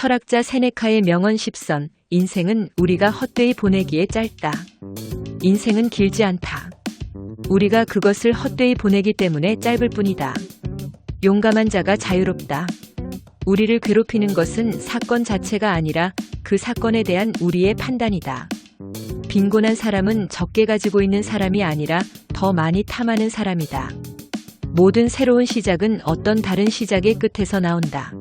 철학자 세네카의 명언 10선. 인생은 우리가 헛되이 보내기에 짧다. 인생은 길지 않다. 우리가 그것을 헛되이 보내기 때문에 짧을 뿐이다. 용감한 자가 자유롭다. 우리를 괴롭히는 것은 사건 자체가 아니라 그 사건에 대한 우리의 판단이다. 빈곤한 사람은 적게 가지고 있는 사람이 아니라 더 많이 탐하는 사람이다. 모든 새로운 시작은 어떤 다른 시작의 끝에서 나온다.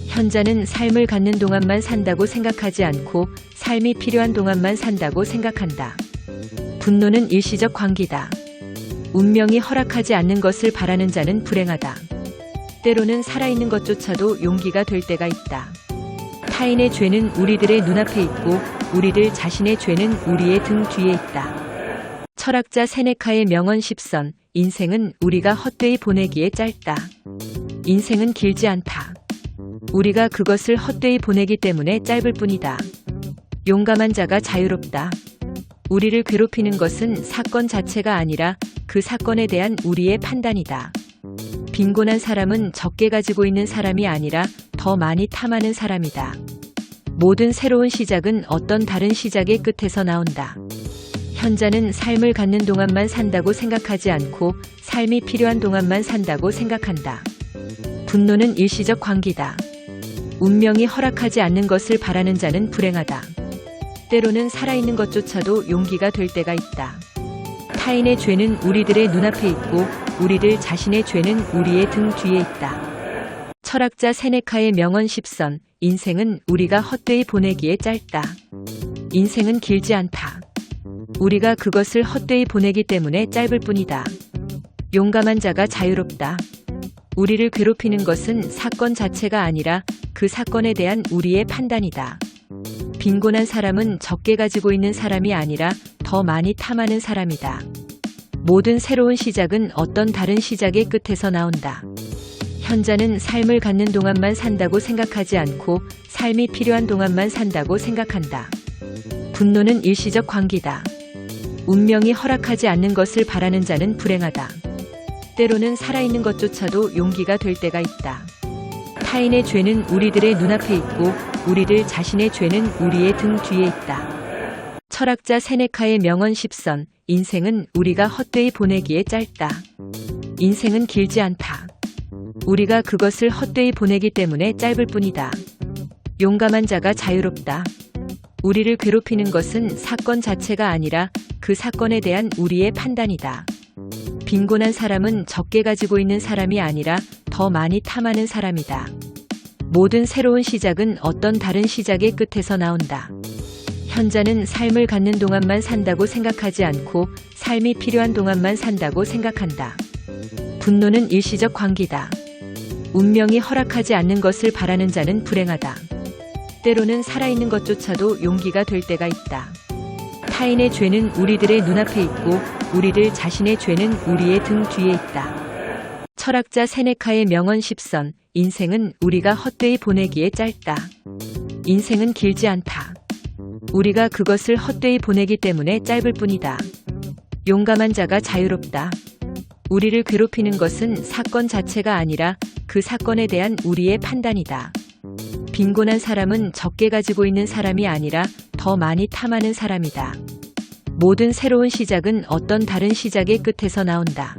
현자는 삶을 갖는 동안만 산다고 생각하지 않고 삶이 필요한 동안만 산다고 생각한다. 분노는 일시적 광기다. 운명이 허락하지 않는 것을 바라는 자는 불행하다. 때로는 살아있는 것조차도 용기가 될 때가 있다. 타인의 죄는 우리들의 눈앞에 있고 우리들 자신의 죄는 우리의 등 뒤에 있다. 철학자 세네카의 명언 10선. 인생은 우리가 헛되이 보내기에 짧다. 인생은 길지 않다. 우리가 그것을 헛되이 보내기 때문에 짧을 뿐이다. 용감한 자가 자유롭다. 우리를 괴롭히는 것은 사건 자체가 아니라 그 사건에 대한 우리의 판단이다. 빈곤한 사람은 적게 가지고 있는 사람이 아니라 더 많이 탐하는 사람이다. 모든 새로운 시작은 어떤 다른 시작의 끝에서 나온다. 현자는 삶을 갖는 동안만 산다고 생각하지 않고 삶이 필요한 동안만 산다고 생각한다. 분노는 일시적 광기다. 운명이 허락하지 않는 것을 바라는 자는 불행하다. 때로는 살아있는 것조차도 용기가 될 때가 있다. 타인의 죄는 우리들의 눈앞에 있고 우리들 자신의 죄는 우리의 등 뒤에 있다. 철학자 세네카의 명언 10선. 인생은 우리가 헛되이 보내기에 짧다. 인생은 길지 않다. 우리가 그것을 헛되이 보내기 때문에 짧을 뿐이다. 용감한 자가 자유롭다. 우리를 괴롭히는 것은 사건 자체가 아니라 그 사건에 대한 우리의 판단이다. 빈곤한 사람은 적게 가지고 있는 사람이 아니라 더 많이 탐하는 사람이다. 모든 새로운 시작은 어떤 다른 시작의 끝에서 나온다. 현자는 삶을 갖는 동안만 산다고 생각하지 않고 삶이 필요한 동안만 산다고 생각한다. 분노는 일시적 광기다. 운명이 허락하지 않는 것을 바라는 자는 불행하다. 때로는 살아있는 것조차도 용기가 될 때가 있다. 타인의 죄는 우리들의 눈앞에 있고 우리들 자신의 죄는 우리의 등 뒤에 있다. 철학자 세네카의 명언 10선. 인생은 우리가 헛되이 보내기에 짧다. 인생은 길지 않다. 우리가 그것을 헛되이 보내기 때문에 짧을 뿐이다. 용감한 자가 자유롭다. 우리를 괴롭히는 것은 사건 자체가 아니라 그 사건에 대한 우리의 판단이다. 빈곤한 사람은 적게 가지고 있는 사람이 아니라 더 많이 탐하는 사람이다. 모든 새로운 시작은 어떤 다른 시작의 끝에서 나온다. 현자는 삶을 갖는 동안만 산다고 생각하지 않고 삶이 필요한 동안만 산다고 생각한다. 분노는 일시적 광기다. 운명이 허락하지 않는 것을 바라는 자는 불행하다. 때로는 살아있는 것조차도 용기가 될 때가 있다. 타인의 죄는 우리들의 눈앞에 있고 우리들 자신의 죄는 우리의 등 뒤에 있다. 철학자 세네카의 명언 10선. 인생은 우리가 헛되이 보내기에 짧다. 인생은 길지 않다. 우리가 그것을 헛되이 보내기 때문에 짧을 뿐이다. 용감한 자가 자유롭다. 우리를 괴롭히는 것은 사건 자체가 아니라 그 사건에 대한 우리의 판단이다. 빈곤한 사람은 적게 가지고 있는 사람이 아니라 더 많이 탐하는 사람이다. 모든 새로운 시작은 어떤 다른 시작의 끝에서 나온다.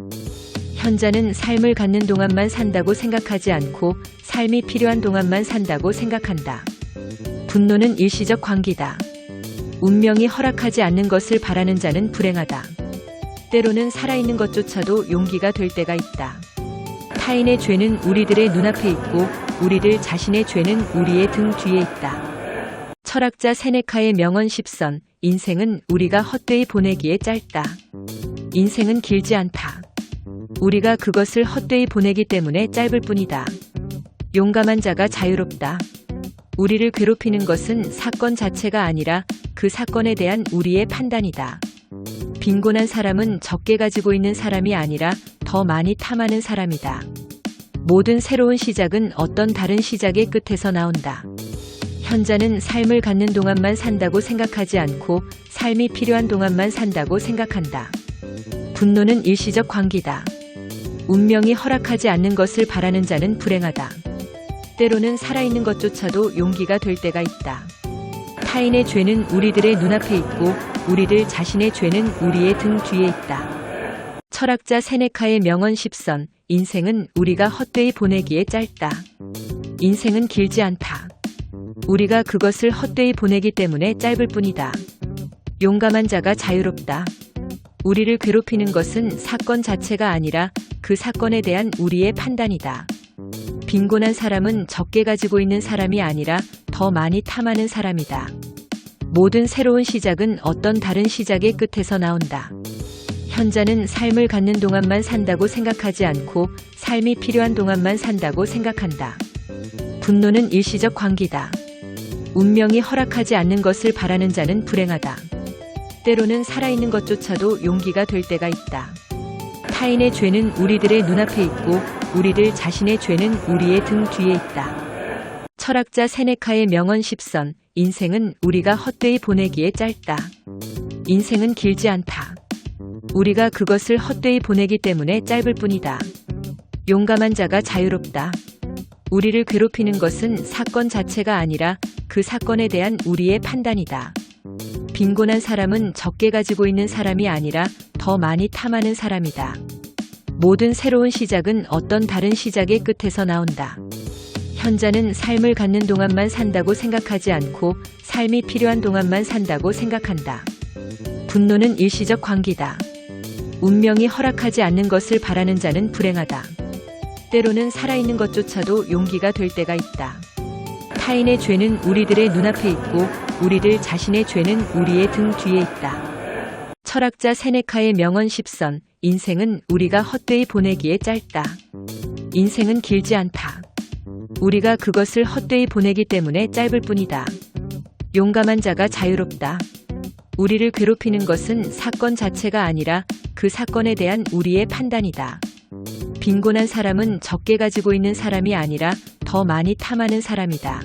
현자는 삶을 갖는 동안만 산다고 생각하지 않고 삶이 필요한 동안만 산다고 생각한다. 분노는 일시적 광기다. 운명이 허락하지 않는 것을 바라는 자는 불행하다. 때로는 살아있는 것조차도 용기가 될 때가 있다. 타인의 죄는 우리들의 눈앞에 있고 우리들 자신의 죄는 우리의 등 뒤에 있다. 철학자 세네카의 명언 10선. 인생은 우리가 헛되이 보내기에 짧다. 인생은 길지 않다. 우리가 그것을 헛되이 보내기 때문에 짧을 뿐이다. 용감한 자가 자유롭다. 우리를 괴롭히는 것은 사건 자체가 아니라 그 사건에 대한 우리의 판단이다. 빈곤한 사람은 적게 가지고 있는 사람이 아니라 더 많이 탐하는 사람이다. 모든 새로운 시작은 어떤 다른 시작의 끝에서 나온다. 현자는 삶을 갖는 동안만 산다고 생각하지 않고 삶이 필요한 동안만 산다고 생각한다. 분노는 일시적 광기다. 운명이 허락하지 않는 것을 바라는 자는 불행하다. 때로는 살아있는 것조차도 용기가 될 때가 있다. 타인의 죄는 우리들의 눈앞에 있고 우리들 자신의 죄는 우리의 등 뒤에 있다. 철학자 세네카의 명언 10선. 인생은 우리가 헛되이 보내기에 짧다. 인생은 길지 않다. 우리가 그것을 헛되이 보내기 때문에 짧을 뿐이다. 용감한 자가 자유롭다. 우리를 괴롭히는 것은 사건 자체가 아니라 그 사건에 대한 우리의 판단이다. 빈곤한 사람은 적게 가지고 있는 사람이 아니라 더 많이 탐하는 사람이다. 모든 새로운 시작은 어떤 다른 시작의 끝에서 나온다. 현자는 삶을 갖는 동안만 산다고 생각하지 않고 삶이 필요한 동안만 산다고 생각한다. 분노는 일시적 광기다. 운명이 허락하지 않는 것을 바라는 자는 불행하다. 때로는 살아있는 것조차도 용기가 될 때가 있다. 타인의 죄는 우리들의 눈앞에 있고 우리들 자신의 죄는 우리의 등 뒤에 있다. 철학자 세네카의 명언 10선. 인생은 우리가 헛되이 보내기에 짧다. 인생은 길지 않다. 우리가 그것을 헛되이 보내기 때문에 짧을 뿐이다. 용감한 자가 자유롭다. 우리를 괴롭히는 것은 사건 자체가 아니라 그 사건에 대한 우리의 판단이다. 빈곤한 사람은 적게 가지고 있는 사람이 아니라 더 많이 탐하는 사람이다. 모든 새로운 시작은 어떤 다른 시작의 끝에서 나온다. 현자는 삶을 갖는 동안만 산다고 생각하지 않고 삶이 필요한 동안만 산다고 생각한다. 분노는 일시적 광기다. 운명이 허락하지 않는 것을 바라는 자는 불행하다. 때로는 살아있는 것조차도 용기가 될 때가 있다. 타인의 죄는 우리들의 눈앞에 있고 우리들 자신의 죄는 우리의 등 뒤에 있다. 철학자 세네카의 명언 10선. 인생은 우리가 헛되이 보내기에 짧다. 인생은 길지 않다. 우리가 그것을 헛되이 보내기 때문에 짧을 뿐이다. 용감한 자가 자유롭다. 우리를 괴롭히는 것은 사건 자체가 아니라 그 사건에 대한 우리의 판단이다. 빈곤한 사람은 적게 가지고 있는 사람이 아니라 더 많이 탐하는 사람이다.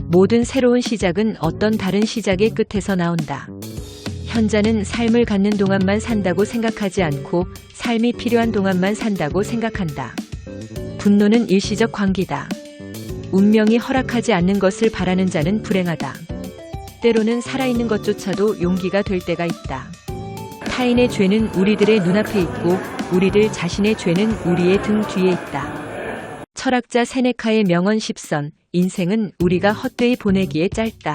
모든 새로운 시작은 어떤 다른 시작의 끝에서 나온다. 현자는 삶을 갖는 동안만 산다고 생각하지 않고 삶이 필요한 동안만 산다고 생각한다. 분노는 일시적 광기다. 운명이 허락하지 않는 것을 바라는 자는 불행하다. 때로는 살아있는 것조차도 용기가 될 때가 있다. 타인의 죄는 우리들의 눈앞에 있고 우리들 자신의 죄는 우리의 등 뒤에 있다. 철학자 세네카의 명언 10선. 인생은 우리가 헛되이 보내기에 짧다.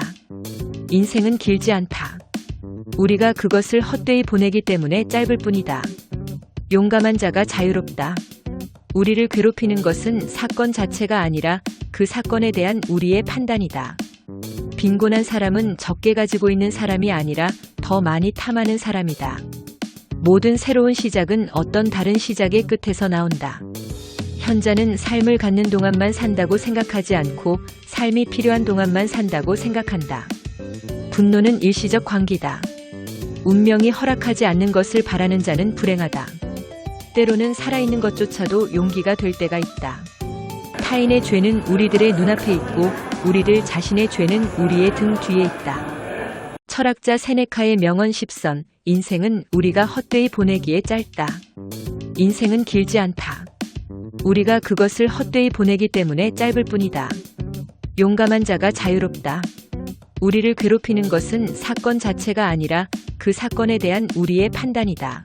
인생은 길지 않다. 우리가 그것을 헛되이 보내기 때문에 짧을 뿐이다. 용감한 자가 자유롭다. 우리를 괴롭히는 것은 사건 자체가 아니라 그 사건에 대한 우리의 판단이다. 빈곤한 사람은 적게 가지고 있는 사람이 아니라 더 많이 탐하는 사람이다. 모든 새로운 시작은 어떤 다른 시작의 끝에서 나온다. 현자는 삶을 갖는 동안만 산다고 생각하지 않고 삶이 필요한 동안만 산다고 생각한다. 분노는 일시적 광기다. 운명이 허락하지 않는 것을 바라는 자는 불행하다. 때로는 살아있는 것조차도 용기가 될 때가 있다. 타인의 죄는 우리들의 눈앞에 있고 우리들 자신의 죄는 우리의 등 뒤에 있다. 철학자 세네카의 명언 10선. 인생은 우리가 헛되이 보내기에 짧다. 인생은 길지 않다. 우리가 그것을 헛되이 보내기 때문에 짧을 뿐이다. 용감한 자가 자유롭다. 우리를 괴롭히는 것은 사건 자체가 아니라 그 사건에 대한 우리의 판단이다.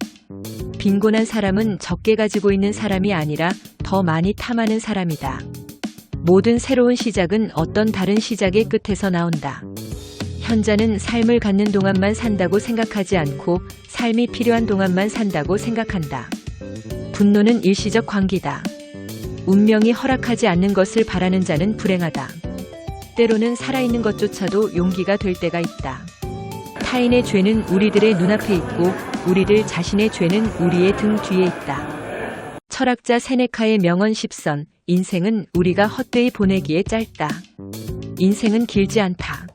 빈곤한 사람은 적게 가지고 있는 사람이 아니라 더 많이 탐하는 사람이다. 모든 새로운 시작은 어떤 다른 시작의 끝에서 나온다. 현자는 삶을 갖는 동안만 산다고 생각하지 않고 삶이 필요한 동안만 산다고 생각한다. 분노는 일시적 광기다. 운명이 허락하지 않는 것을 바라는 자는 불행하다. 때로는 살아있는 것조차도 용기가 될 때가 있다. 타인의 죄는 우리들의 눈앞에 있고 우리들 자신의 죄는 우리의 등 뒤에 있다. 철학자 세네카의 명언 10선. 인생은 우리가 헛되이 보내기에 짧다. 인생은 길지 않다.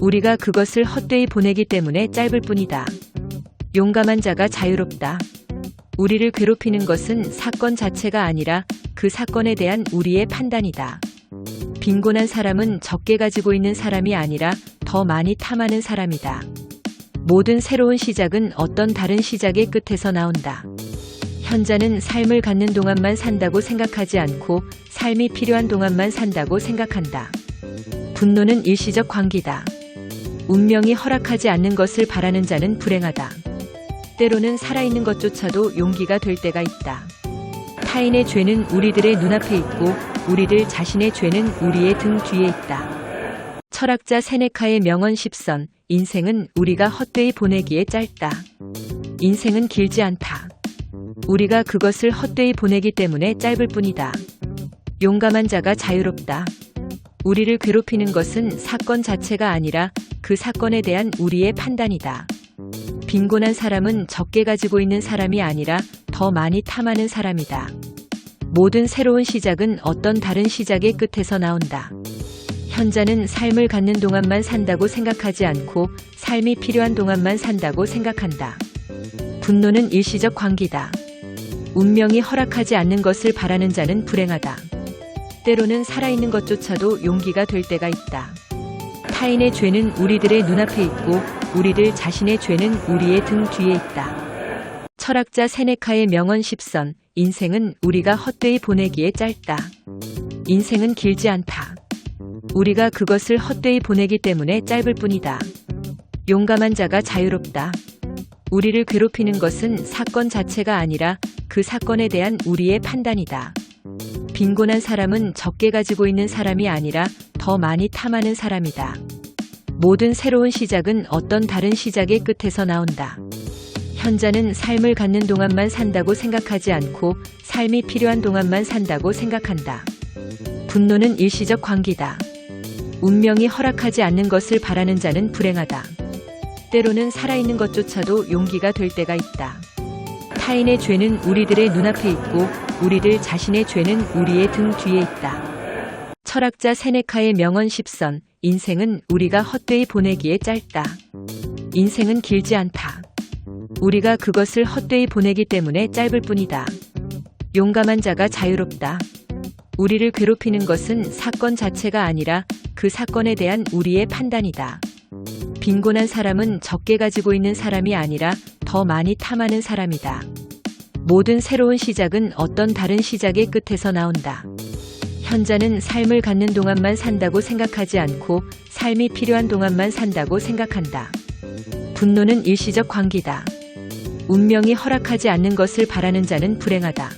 우리가 그것을 헛되이 보내기 때문에 짧을 뿐이다. 용감한 자가 자유롭다. 우리를 괴롭히는 것은 사건 자체가 아니라 그 사건에 대한 우리의 판단이다. 빈곤한 사람은 적게 가지고 있는 사람이 아니라 더 많이 탐하는 사람이다. 모든 새로운 시작은 어떤 다른 시작의 끝에서 나온다. 현자는 삶을 갖는 동안만 산다고 생각하지 않고 삶이 필요한 동안만 산다고 생각한다. 분노는 일시적 광기다. 운명이 허락하지 않는 것을 바라는 자는 불행하다. 때로는 살아있는 것조차도 용기가 될 때가 있다. 타인의 죄는 우리들의 눈앞에 있고 우리들 자신의 죄는 우리의 등 뒤에 있다. 철학자 세네카의 명언 10선. 인생은 우리가 헛되이 보내기에 짧다. 인생은 길지 않다. 우리가 그것을 헛되이 보내기 때문에 짧을 뿐이다. 용감한 자가 자유롭다. 우리를 괴롭히는 것은 사건 자체가 아니라 그 사건에 대한 우리의 판단이다. 빈곤한 사람은 적게 가지고 있는 사람이 아니라 더 많이 탐하는 사람이다. 모든 새로운 시작은 어떤 다른 시작의 끝에서 나온다. 현자는 삶을 갖는 동안만 산다고 생각하지 않고 삶이 필요한 동안만 산다고 생각한다. 분노는 일시적 광기다. 운명이 허락하지 않는 것을 바라는 자는 불행하다. 때로는 살아있는 것조차도 용기가 될 때가 있다. 타인의 죄는 우리들의 눈앞에 있고 우리들 자신의 죄는 우리의 등 뒤에 있다. 철학자 세네카의 명언 10선. 인생은 우리가 헛되이 보내기에 짧다. 인생은 길지 않다. 우리가 그것을 헛되이 보내기 때문에 짧을 뿐이다. 용감한 자가 자유롭다. 우리를 괴롭히는 것은 사건 자체가 아니라 그 사건에 대한 우리의 판단이다. 빈곤한 사람은 적게 가지고 있는 사람이 아니라 더 많이 탐하는 사람이다. 모든 새로운 시작은 어떤 다른 시작의 끝에서 나온다. 현자는 삶을 갖는 동안만 산다고 생각하지 않고 삶이 필요한 동안만 산다고 생각한다. 분노는 일시적 광기다. 운명이 허락하지 않는 것을 바라는 자는 불행하다. 때로는 살아있는 것조차도 용기가 될 때가 있다. 타인의 죄는 우리들의 눈앞에 있고 우리들 자신의 죄는 우리의 등 뒤에 있다. 철학자 세네카의 명언 10선. 인생은 우리가 헛되이 보내기에 짧다. 인생은 길지 않다. 우리가 그것을 헛되이 보내기 때문에 짧을 뿐이다. 용감한 자가 자유롭다. 우리를 괴롭히는 것은 사건 자체가 아니라 그 사건에 대한 우리의 판단이다. 빈곤한 사람은 적게 가지고 있는 사람이 아니라 더 많이 탐하는 사람이다. 모든 새로운 시작은 어떤 다른 시작의 끝에서 나온다. 현자는 삶을 갖는 동안만 산다고 생각하지 않고 삶이 필요한 동안만 산다고 생각한다. 분노는 일시적 광기다. 운명이 허락하지 않는 것을 바라는 자는 불행하다.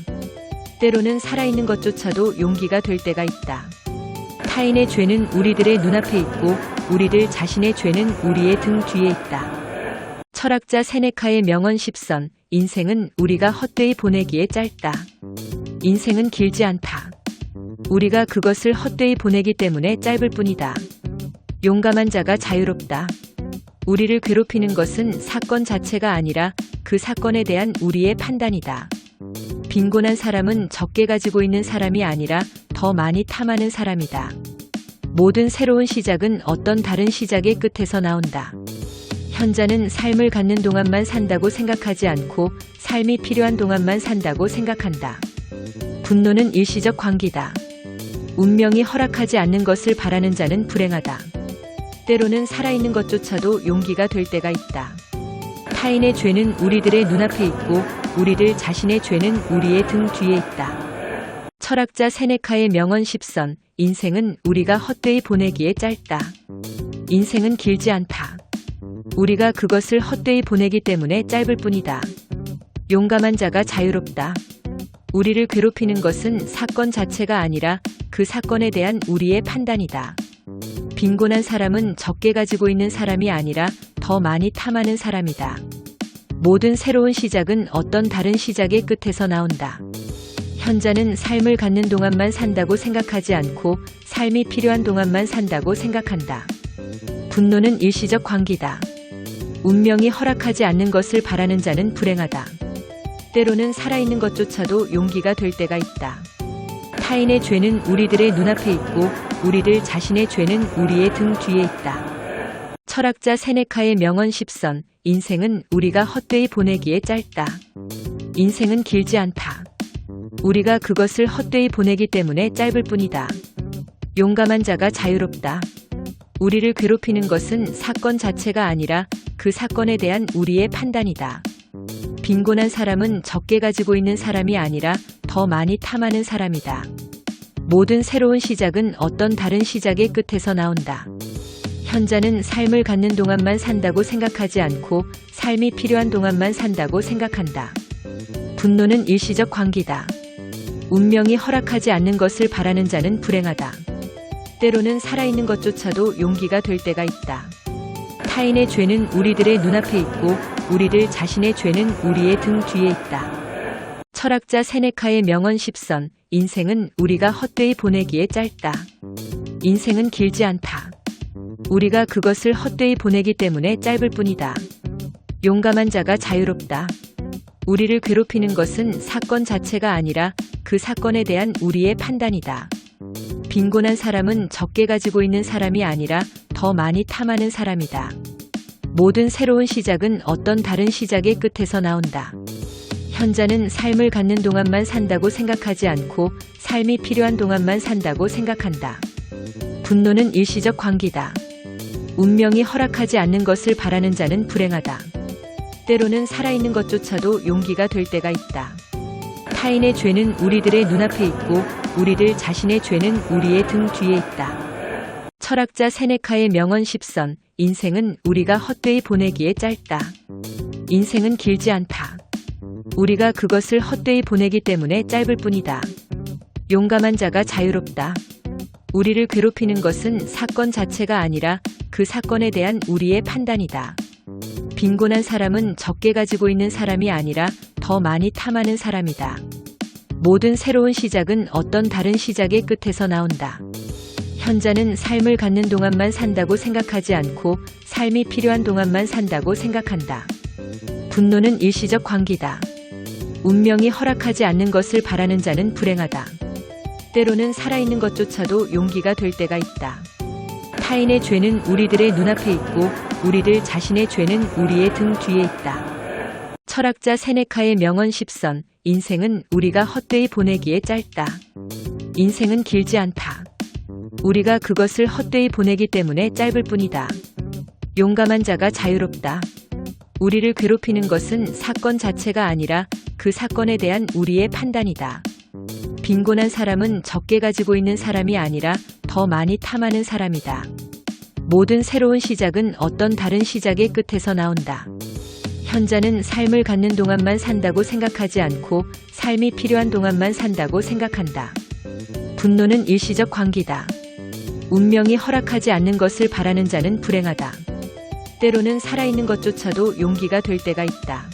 때로는 살아있는 것조차도 용기가 될 때가 있다. 타인의 죄는 우리들의 눈앞에 있고 우리들 자신의 죄는 우리의 등 뒤에 있다. 철학자 세네카의 명언 10선. 인생은 우리가 헛되이 보내기에 짧다. 인생은 길지 않다. 우리가 그것을 헛되이 보내기 때문에 짧을 뿐이다. 용감한 자가 자유롭다. 우리를 괴롭히는 것은 사건 자체가 아니라 그 사건에 대한 우리의 판단이다. 빈곤한 사람은 적게 가지고 있는 사람이 아니라 더 많이 탐하는 사람이다. 모든 새로운 시작은 어떤 다른 시작의 끝에서 나온다. 현자는 삶을 갖는 동안만 산다고 생각하지 않고 삶이 필요한 동안만 산다고 생각한다. 분노는 일시적 광기다. 운명이 허락하지 않는 것을 바라는 자는 불행하다. 때로는 살아있는 것조차도 용기가 될 때가 있다. 타인의 죄는 우리들의 눈앞에 있고 우리들 자신의 죄는 우리의 등 뒤에 있다. 철학자 세네카의 명언 10선. 인생은 우리가 헛되이 보내기에 짧다. 인생은 길지 않다. 우리가 그것을 헛되이 보내기 때문에 짧을 뿐이다. 용감한 자가 자유롭다. 우리를 괴롭히는 것은 사건 자체가 아니라 그 사건에 대한 우리의 판단이다. 빈곤한 사람은 적게 가지고 있는 사람이 아니라 더 많이 탐하는 사람이다. 모든 새로운 시작은 어떤 다른 시작의 끝에서 나온다. 현자는 삶을 갖는 동안만 산다고 생각하지 않고 삶이 필요한 동안만 산다고 생각한다. 분노는 일시적 광기다. 운명이 허락하지 않는 것을 바라는 자는 불행하다. 때로는 살아있는 것조차도 용기가 될 때가 있다. 타인의 죄는 우리들의 눈앞에 있고 우리들 자신의 죄는 우리의 등 뒤에 있다. 철학자 세네카의 명언 10선. 인생은 우리가 헛되이 보내기에 짧다. 인생은 길지 않다. 우리가 그것을 헛되이 보내기 때문에 짧을 뿐이다. 용감한 자가 자유롭다. 우리를 괴롭히는 것은 사건 자체가 아니라 그 사건에 대한 우리의 판단이다. 빈곤한 사람은 적게 가지고 있는 사람이 아니라 더 많이 탐하는 사람이다. 모든 새로운 시작은 어떤 다른 시작의 끝에서 나온다. 현자는 삶을 갖는 동안만 산다고 생각하지 않고 삶이 필요한 동안만 산다고 생각한다. 분노는 일시적 광기다. 운명이 허락하지 않는 것을 바라는 자는 불행하다. 때로는 살아있는 것조차도 용기가 될 때가 있다. 타인의 죄는 우리들의 눈앞에 있고 우리들 자신의 죄는 우리의 등 뒤에 있다. 철학자 세네카의 명언 10선. 인생은 우리가 헛되이 보내기에 짧다. 인생은 길지 않다. 우리가 그것을 헛되이 보내기 때문에 짧을 뿐이다. 용감한 자가 자유롭다. 우리를 괴롭히는 것은 사건 자체가 아니라 그 사건에 대한 우리의 판단이다. 빈곤한 사람은 적게 가지고 있는 사람이 아니라 더 많이 탐하는 사람이다. 모든 새로운 시작은 어떤 다른 시작의 끝에서 나온다. 현자는 삶을 갖는 동안만 산다고 생각하지 않고 삶이 필요한 동안만 산다고 생각한다. 분노는 일시적 광기다. 운명이 허락하지 않는 것을 바라는 자는 불행하다. 때로는 살아있는 것조차도 용기가 될 때가 있다. 타인의 죄는 우리들의 눈앞에 있고 우리들 자신의 죄는 우리의 등 뒤에 있다. 철학자 세네카의 명언 10선. 인생은 우리가 헛되이 보내기에 짧다. 인생은 길지 않다. 우리가 그것을 헛되이 보내기 때문에 짧을 뿐이다. 용감한 자가 자유롭다. 우리를 괴롭히는 것은 사건 자체가 아니라 그 사건에 대한 우리의 판단이다. 빈곤한 사람은 적게 가지고 있는 사람이 아니라 더 많이 탐하는 사람이다. 모든 새로운 시작은 어떤 다른 시작의 끝에서 나온다. 현자는 삶을 갖는 동안만 산다고 생각하지 않고 삶이 필요한 동안만 산다고 생각한다. 분노는 일시적 광기다. 운명이 허락하지 않는 것을 바라는 자는 불행하다. 때로는 살아있는 것조차도 용기가 될 때가 있다. 타인의 죄는 우리들의 눈앞에 있고 우리들 자신의 죄는 우리의 등 뒤에 있다. 철학자 세네카의 명언 10선. 인생은 우리가 헛되이 보내기에 짧다. 인생은 길지 않다. 우리가 그것을 헛되이 보내기 때문에 짧을 뿐이다. 용감한 자가 자유롭다. 우리를 괴롭히는 것은 사건 자체가 아니라 그 사건에 대한 우리의 판단이다. 빈곤한 사람은 적게 가지고 있는 사람이 아니라 더 많이 탐하는 사람이다. 모든 새로운 시작은 어떤 다른 시작의 끝에서 나온다. 현자는 삶을 갖는 동안만 산다고 생각하지 않고 삶이 필요한 동안만 산다고 생각한다. 분노는 일시적 광기다. 운명이 허락하지 않는 것을 바라는 자는 불행하다. 때로는 살아있는 것조차도 용기가 될 때가 있다.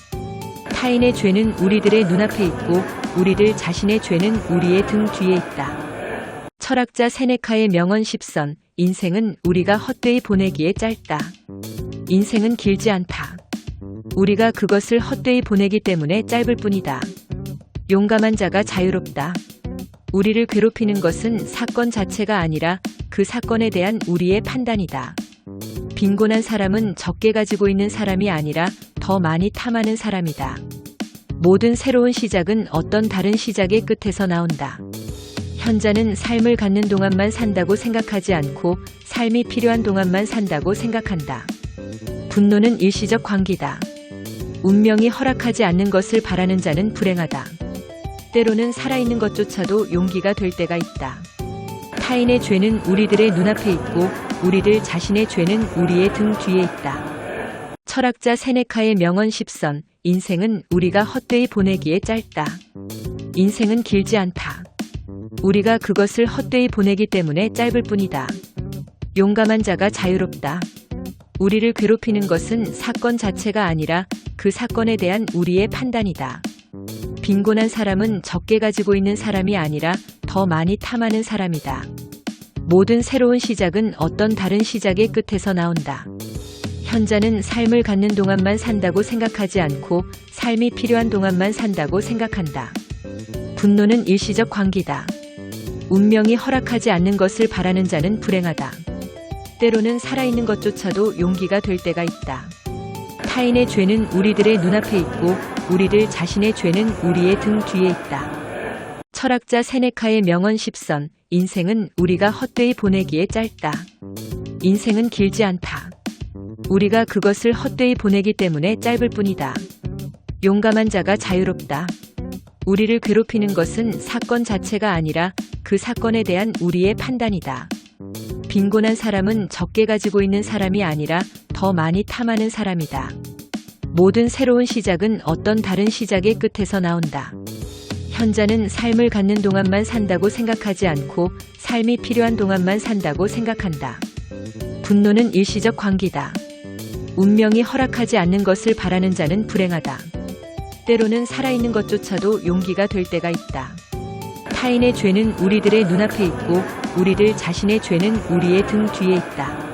타인의 죄는 우리들의 눈앞에 있고 우리들 자신의 죄는 우리의 등 뒤에 있다. 철학자 세네카의 명언 10선. 인생은 우리가 헛되이 보내기에 짧다. 인생은 길지 않다. 우리가 그것을 헛되이 보내기 때문에 짧을 뿐이다. 용감한 자가 자유롭다. 우리를 괴롭히는 것은 사건 자체가 아니라 그 사건에 대한 우리의 판단이다. 빈곤한 사람은 적게 가지고 있는 사람이 아니라 더 많이 탐하는 사람이다. 모든 새로운 시작은 어떤 다른 시작의 끝에서 나온다. 현자는 삶을 갖는 동안만 산다고 생각하지 않고 삶이 필요한 동안만 산다고 생각한다. 분노는 일시적 광기다. 운명이 허락하지 않는 것을 바라는 자는 불행하다. 때로는 살아있는 것조차도 용기가 될 때가 있다. 타인의 죄는 우리들의 눈앞에 있고 우리들 자신의 죄는 우리의 등 뒤에 있다. 철학자 세네카의 명언 10선. 인생은 우리가 헛되이 보내기에 짧다. 인생은 길지 않다. 우리가 그것을 헛되이 보내기 때문에 짧을 뿐이다. 용감한 자가 자유롭다. 우리를 괴롭히는 것은 사건 자체가 아니라 그 사건에 대한 우리의 판단이다. 빈곤한 사람은 적게 가지고 있는 사람이 아니라 더 많이 탐하는 사람이다. 모든 새로운 시작은 어떤 다른 시작의 끝에서 나온다. 현자는 삶을 갖는 동안만 산다고 생각하지 않고 삶이 필요한 동안만 산다고 생각한다. 분노는 일시적 광기다. 운명이 허락하지 않는 것을 바라는 자는 불행하다. 때로는 살아있는 것조차도 용기가 될 때가 있다. 타인의 죄는 우리들의 눈앞에 있고 우리들 자신의 죄는 우리의 등 뒤에 있다. 철학자 세네카의 명언 10선. 인생은 우리가 헛되이 보내기에 짧다. 인생은 길지 않다. 우리가 그것을 헛되이 보내기 때문에 짧을 뿐이다. 용감한 자가 자유롭다. 우리를 괴롭히는 것은 사건 자체가 아니라 그 사건에 대한 우리의 판단이다. 빈곤한 사람은 적게 가지고 있는 사람이 아니라 더 많이 탐하는 사람이다. 모든 새로운 시작은 어떤 다른 시작의 끝에서 나온다. 현자는 삶을 갖는 동안만 산다고 생각하지 않고 삶이 필요한 동안만 산다고 생각한다. 분노는 일시적 광기다. 운명이 허락하지 않는 것을 바라는 자는 불행하다. 때로는 살아있는 것조차도 용기가 될 때가 있다. 타인의 죄는 우리들의 눈앞에 있고 우리들 자신의 죄는 우리의 등 뒤에 있다.